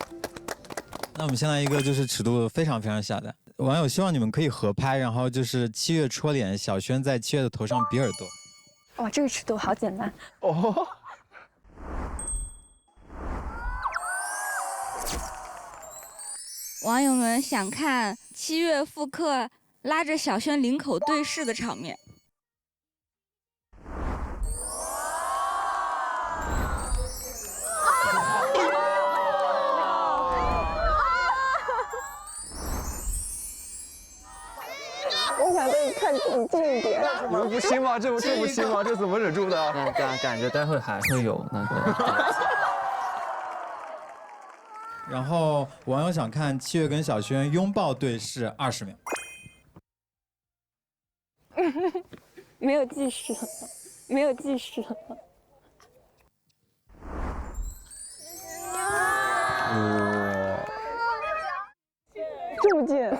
那我们先来一个就是尺度非常非常小的，网友希望你们可以合拍，然后就是7月戳脸，小轩在7月的头上比耳朵。哇，这个尺度好简单哦。网友们想看7月复刻拉着小轩领口对视的场面。我想被你看近一点。你们不亲吗？这不亲吗？这怎么忍住的？感觉待会还会有那个。然后网友想看7月跟小轩拥抱对视20秒。没有计时，没有计时。好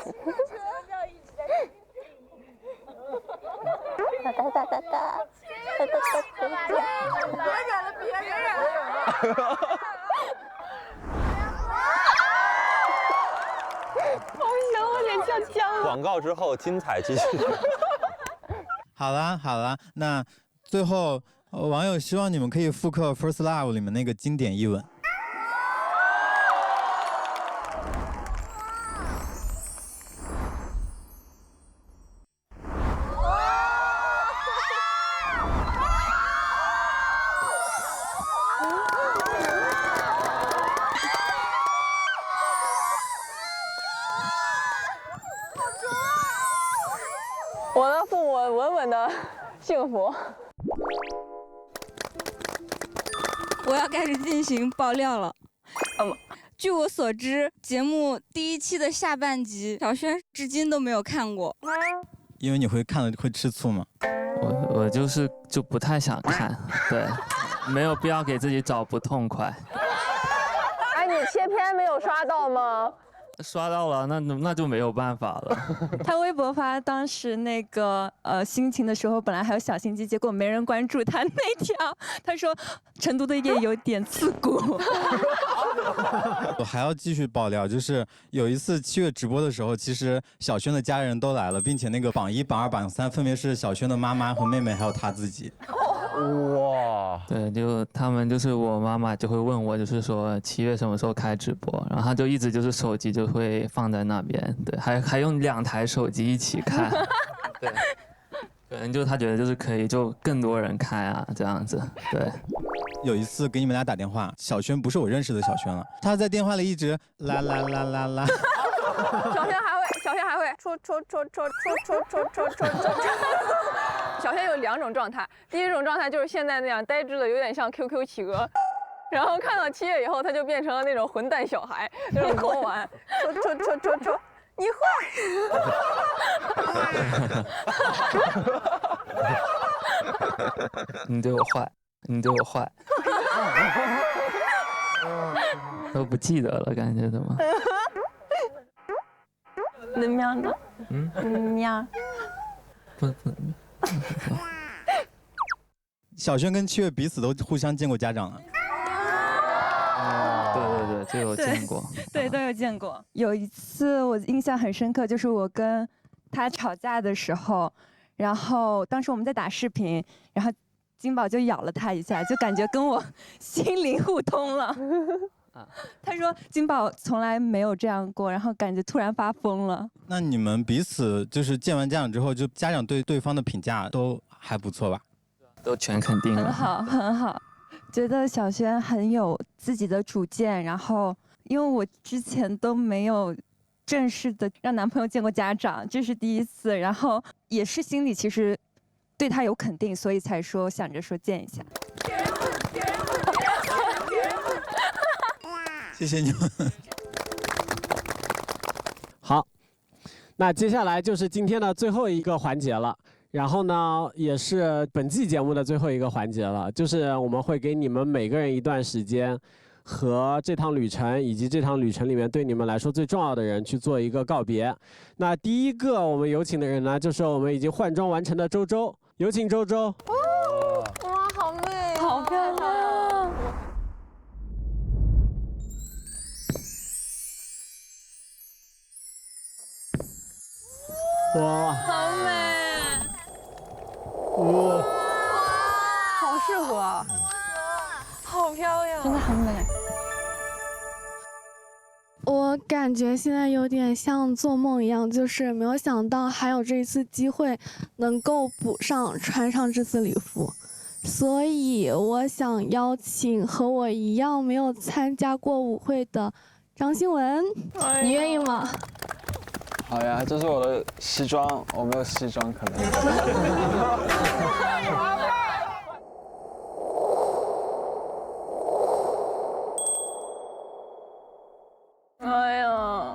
香，我脸呛呛了。广告之后精彩继续。好了，那最后网友希望你们可以复刻《First Love》里面那个经典一吻。我的父母稳稳的幸福。我要开始进行爆料了。据我所知，节目第1期的下半集，小轩至今都没有看过。因为你会看了会吃醋吗？我就不太想看，对，没有必要给自己找不痛快。哎，你切片没有刷到吗？刷到了，那就没有办法了。他微博发当时那个心情的时候，本来还有小心机，结果没人关注他那条。他说成都的夜有点刺骨。我还要继续爆料，就是有一次7月直播的时候，其实小轩的家人都来了，并且那个榜1、榜2、榜3分别是小轩的妈妈和妹妹，还有他自己。哇，对，就他们就是我妈妈就会问我，就是说7月什么时候开直播，然后他就一直就是手机就会放在那边，对，还用2台手机一起看，对，可能就他觉得就是可以就更多人看啊这样子，对。有一次给你们俩打电话，小轩不是我认识的小轩了，他在电话里一直啦啦啦啦啦。小轩还会戳。小轩有2种状态，第一种状态就是现在那样呆滞的，有点像 QQ 企鹅。然后看到7月以后，他就变成了那种混蛋小孩，那种魔丸，戳，你坏。你对我坏，你对我坏。都不记得了，感觉怎么？怎么样的？喵。不。小轩跟7月彼此都互相见过家长了。对，这有见过。对，都有见过。有一次我印象很深刻，就是我跟他吵架的时候，然后当时我们在打视频，然后金宝就咬了他一下，就感觉跟我心灵互通了。他说金宝从来没有这样过，然后感觉突然发疯了。那你们彼此就是见完家长之后，就家长对对方的评价都还不错吧？都全肯定了。很好，很好。觉得小轩很有自己的主见，然后因为我之前都没有正式的让男朋友见过家长，这是第一次，然后也是心里其实对他有肯定，所以才说想着说见一下。谢谢你们。好，那接下来就是今天的最后一个环节了。然后呢，也是本季节目的最后一个环节了，就是我们会给你们每个人一段时间，和这趟旅程以及这趟旅程里面对你们来说最重要的人去做一个告别。那第一个我们有请的人呢，就是我们已经换装完成的周周，有请周周。哇，好美，好漂亮。哇，好美。哇，好适合，好漂亮，真的很美。我感觉现在有点像做梦一样，就是没有想到还有这一次机会能够补上穿上这次礼服，所以我想邀请和我一样没有参加过舞会的张馨雯，你愿意吗？好呀，这是我的西装，我没有西装可能。哎呀，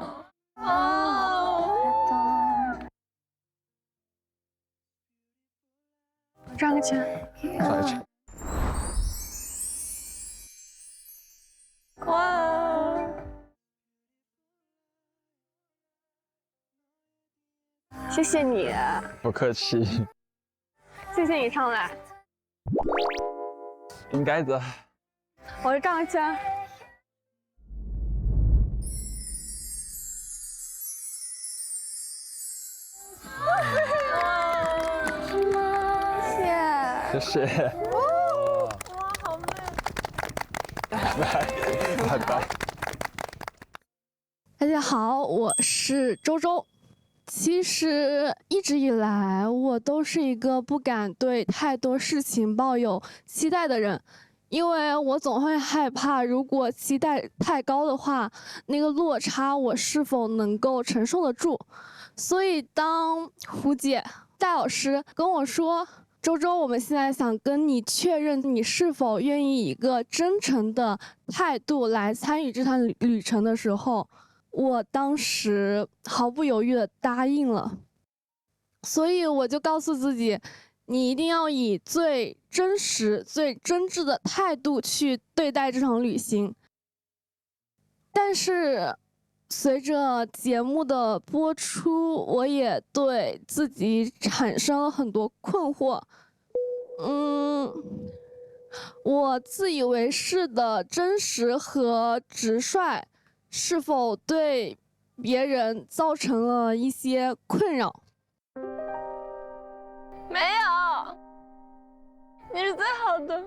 转个圈。转一圈。哇！谢谢你，不客气，谢谢你上来。应该的。我是张轩。谢谢。哇，好美。拜拜。大家好，我是周周。其实一直以来，我都是一个不敢对太多事情抱有期待的人，因为我总会害怕，如果期待太高的话，那个落差我是否能够承受得住。所以当胡姐、戴老师跟我说，周周，我们现在想跟你确认，你是否愿意以一个真诚的态度来参与这趟旅程的时候，我当时毫不犹豫地答应了。所以我就告诉自己，你一定要以最真实、最真挚的态度去对待这场旅行。但是随着节目的播出，我也对自己产生了很多困惑。我自以为是的真实和直率，是否对别人造成了一些困扰？没有，你是最好的。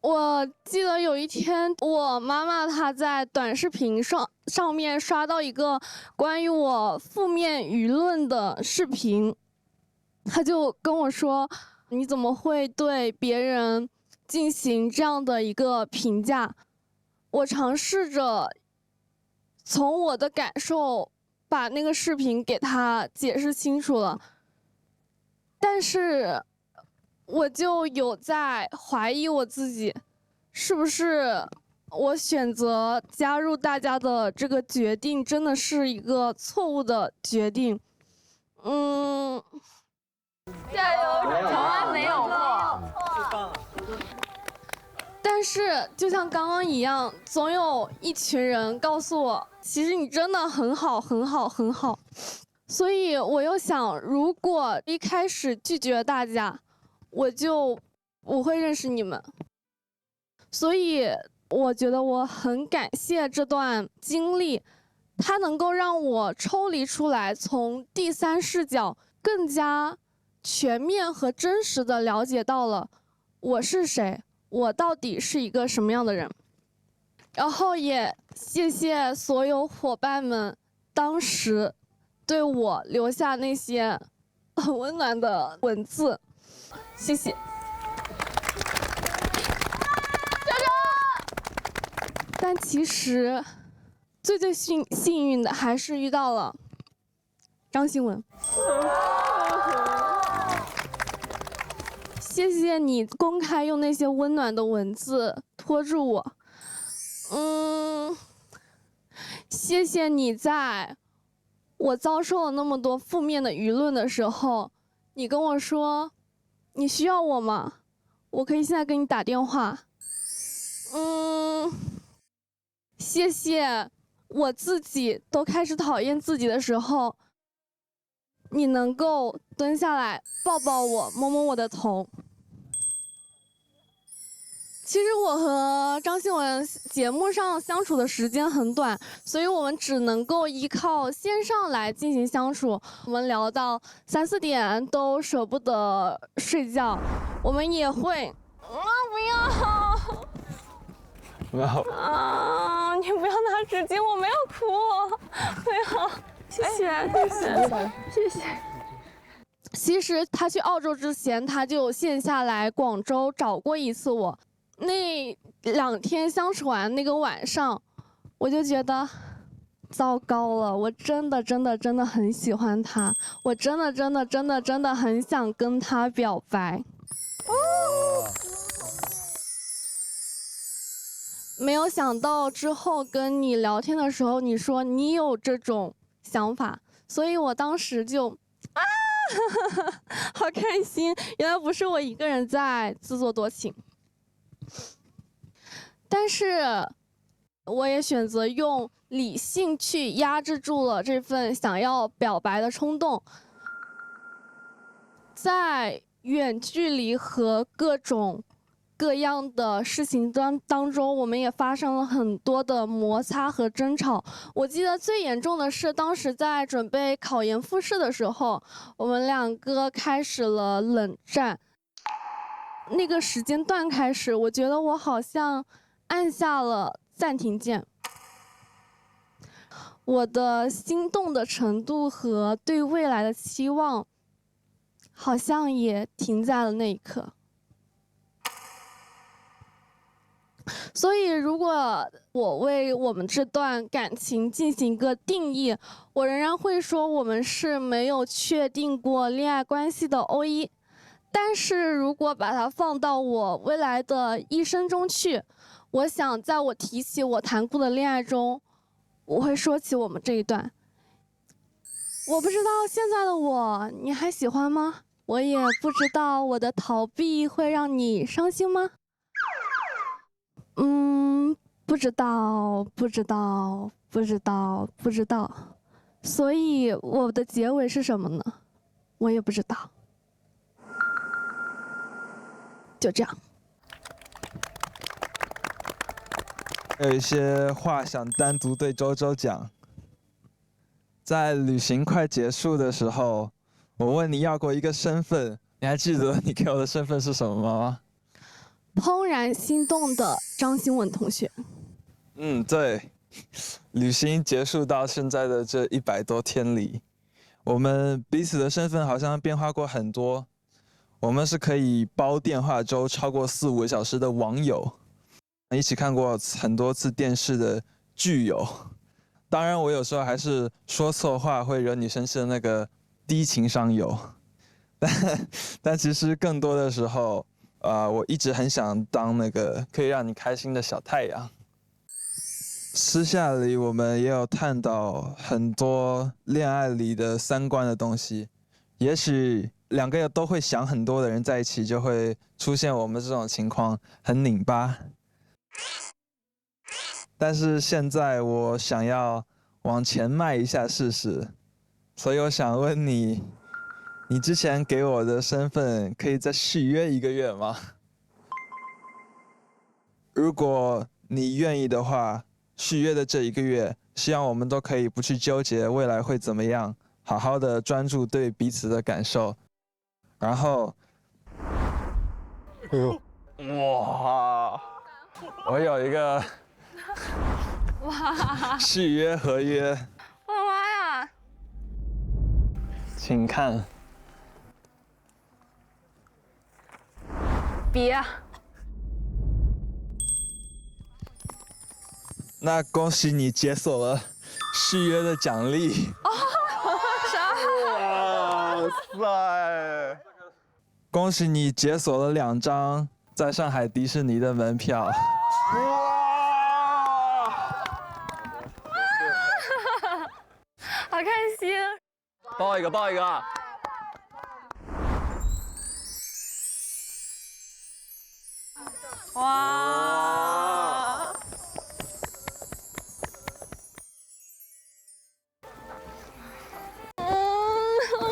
我记得有一天，我妈妈她在短视频上面刷到一个关于我负面舆论的视频，她就跟我说：“你怎么会对别人进行这样的一个评价？”我尝试着从我的感受把那个视频给她解释清楚了，但是我就有在怀疑我自己，是不是我选择加入大家的这个决定真的是一个错误的决定？加油，从来没有过。但是就像刚刚一样，总有一群人告诉我，其实你真的很好，很好，很好。所以我又想，如果一开始拒绝大家，我就不会认识你们。所以我觉得我很感谢这段经历，它能够让我抽离出来，从第三视角更加全面和真实的了解到了我是谁，我到底是一个什么样的人。然后也谢谢所有伙伴们当时对我留下那些很温暖的文字，谢谢。但其实最幸运的还是遇到了张新文。谢谢你公开用那些温暖的文字拖住我。谢谢你在我遭受了那么多负面的舆论的时候，你跟我说你需要我吗？我可以现在给你打电话。谢谢我自己都开始讨厌自己的时候，你能够蹲下来抱抱我，摸摸我的头。其实我和张新文节目上相处的时间很短，所以我们只能够依靠线上来进行相处。我们聊到3、4点都舍不得睡觉，我们也会，不要，你不要拿纸巾，我没有哭，不要，谢谢。其实他去澳洲之前，他就线下来广州找过一次我。那2天相处完那个晚上，我就觉得糟糕了，我真的很喜欢他，我真的很想跟他表白。没有想到之后跟你聊天的时候，你说你有这种想法，所以我当时就好开心，原来不是我一个人在自作多情。但是我也选择用理性去压制住了这份想要表白的冲动。在远距离和各种各样的事情当中，我们也发生了很多的摩擦和争吵。我记得最严重的是，当时在准备考研复试的时候，我们两个开始了冷战。那个时间段开始，我觉得我好像按下了暂停键。我的心动的程度和对未来的期望，好像也停在了那一刻。所以，如果我为我们这段感情进行一个定义，我仍然会说我们是没有确定过恋爱关系的O1。但是如果把它放到我未来的一生中去，我想在我提起我谈过的恋爱中，我会说起我们这一段。我不知道现在的我你还喜欢吗？我也不知道我的逃避会让你伤心吗？不知道，不知道，不知道，不知道。所以我的结尾是什么呢？我也不知道。就这样。有一些话想单独对周周讲。在旅行快结束的时候，我问你要过一个身份，你还记得你给我的身份是什么吗？怦然心动的张新文同学。对。旅行结束到现在的这100多天里，我们彼此的身份好像变化过很多。我们是可以煲电话粥超过4-5个小时的网友，一起看过很多次电视的剧友。当然，我有时候还是说错话会惹你生气的那个低情商友。但其实更多的时候，我一直很想当那个可以让你开心的小太阳。私下里我们也有探讨很多恋爱里的3观的东西，也许2个都会想很多的人在一起，就会出现我们这种情况，很拧巴。但是现在我想要往前迈一下试试，所以我想问你，你之前给我的身份可以再续约1个月吗？如果你愿意的话，续约的这1个月，希望我们都可以不去纠结未来会怎么样，好好的专注对彼此的感受。然后，哇，我有一个续约合约，我的妈呀！请看。别。那恭喜你解锁了续约的奖励。啥？哇塞！恭喜你解锁了2张在上海迪士尼的门票。哇！好开心！抱一个，抱一个。哇！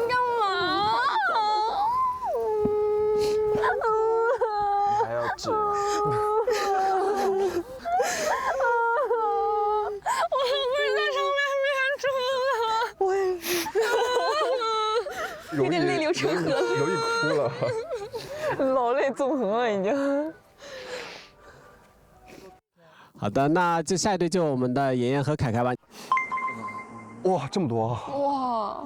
干嘛？还要纸？我不是在上面憋住了，我也是，有点泪流成河了，容易哭了，老泪纵横了已经。好的，那就下一对就我们的妍妍和凯凯吧。哇，这么多！哇！